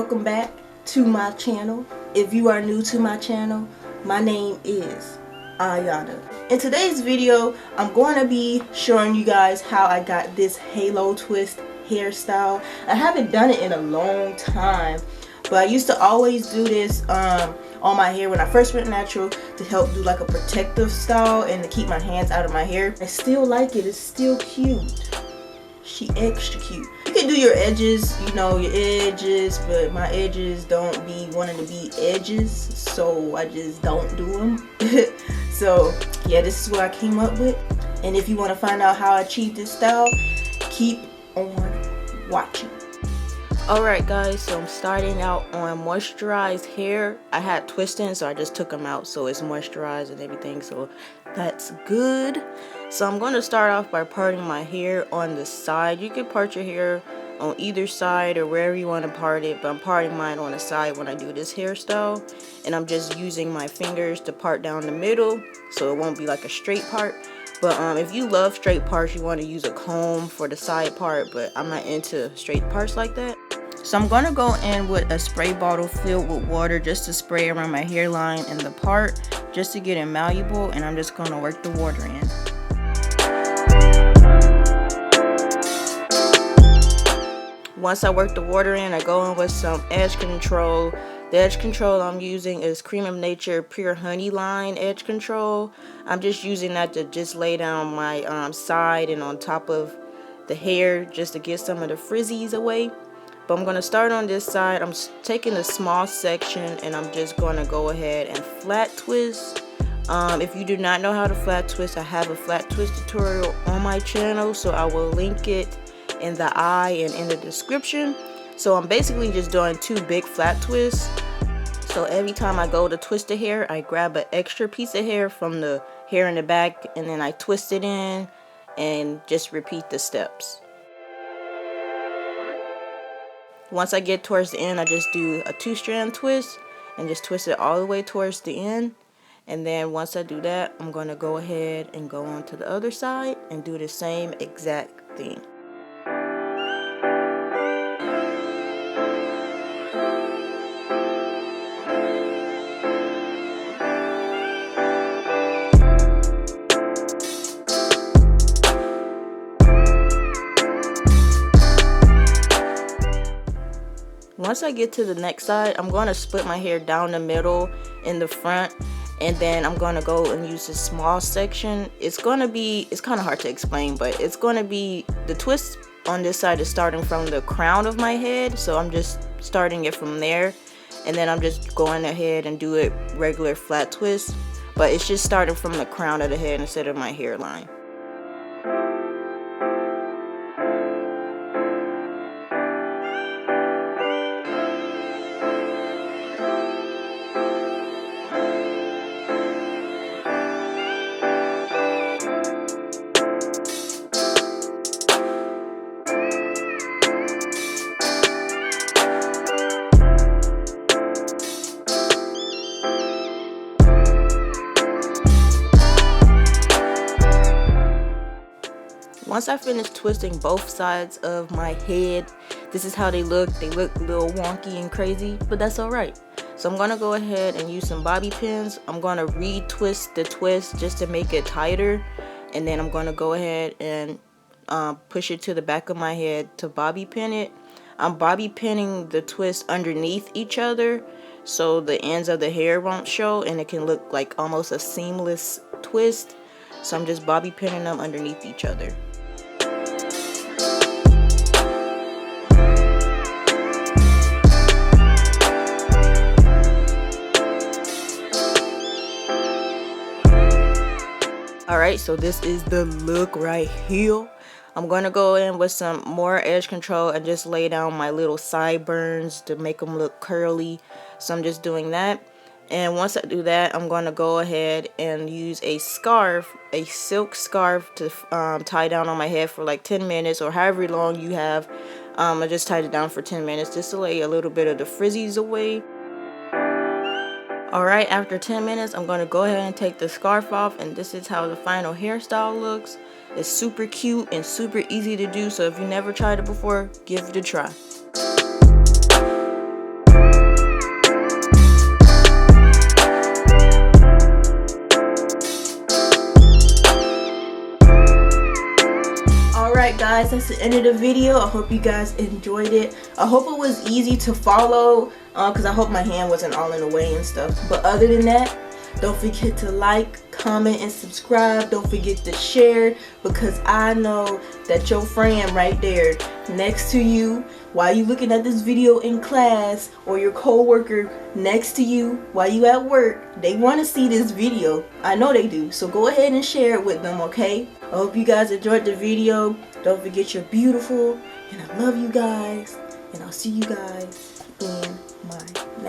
welcome back to my channel. If you are new to my channel, my name is Iyana. In today's video, I'm going to be showing you guys how I got this halo twist hairstyle. I haven't done it in a long time, but I used to always do this on my hair when I first went natural to help do like a protective style and to keep my hands out of my hair. I still like it. It's still cute. She extra cute. You can do your edges, you know, your edges, but my edges don't be wanting to be edges, so I just don't do them. So yeah, this is what I came up with. And if you want to find out how I achieved this style, keep on watching. Alright guys, so I'm starting out on moisturized hair. I had twisting, so I just took them out so it's moisturized and everything, so that's good. So I'm going to start off by parting my hair on the side. You can part your hair on either side or wherever you want to part it, but I'm parting mine on the side when I do this hairstyle. And I'm just using my fingers to part down the middle so it won't be like a straight part. But if you love straight parts, you want to use a comb for the side part, but I'm not into straight parts like that. So I'm going to go in with a spray bottle filled with water just to spray around my hairline and the part, just to get it malleable, and I'm just going to work the water in. Once I work the water in, I go in with some edge control. The edge control I'm using is Cream of Nature Pure Honey Line Edge Control. I'm just using that to just lay down my side and on top of the hair just to get some of the frizzies away. But I'm going to start on this side. I'm taking a small section and I'm just going to go ahead and flat twist. If you do not know how to flat twist, I have a flat twist tutorial on my channel, so I will link it in the eye and in the description. So I'm basically just doing two big flat twists. So every time I go to twist the hair, I grab an extra piece of hair from the hair in the back and then I twist it in and just repeat the steps. Once I get towards the end, I just do a 2-strand twist and just twist it all the way towards the end. And then once I do that, I'm going to go ahead and go on to the other side and do the same exact thing. Once I get to the next side, I'm going to split my hair down the middle in the front, and then I'm going to go and use this small section. It's kind of hard to explain, but it's going to be, the twist on this side is starting from the crown of my head, so I'm just starting it from there, and then I'm just going ahead and do it regular flat twist, but it's just starting from the crown of the head instead of my hairline. Once I finish twisting both sides of my head, this is how they look. They look a little wonky and crazy, but that's alright. So I'm going to go ahead and use some bobby pins. I'm going to retwist the twist just to make it tighter. And then I'm going to go ahead and push it to the back of my head to bobby pin it. I'm bobby pinning the twist underneath each other so the ends of the hair won't show and it can look like almost a seamless twist. So I'm just bobby pinning them underneath each other. Alright, so this is the look right here. I'm going to go in with some more edge control and just lay down my little sideburns to make them look curly. So I'm just doing that. And once I do that, I'm going to go ahead and use a scarf, a silk scarf, to tie down on my head for like 10 minutes or however long you have. I just tied it down for 10 minutes just to lay a little bit of the frizzies away. Alright, after 10 minutes, I'm going to go ahead and take the scarf off, and this is how the final hairstyle looks. It's super cute and super easy to do, so if you never tried it before, give it a try. guys, that's the end of the video. I hope you guys enjoyed it. I hope it was easy to follow, because I hope my hand wasn't all in the way and stuff. But other than that, don't forget to like, comment, and subscribe. Don't forget to share, because I know that your friend right there next to you while you looking at this video in class, or your co-worker next to you while you at work, they want to see this video. I know they do. So go ahead and share it with them, okay? I hope you guys enjoyed the video. Don't forget you're beautiful, and I love you guys, and I'll see you guys in my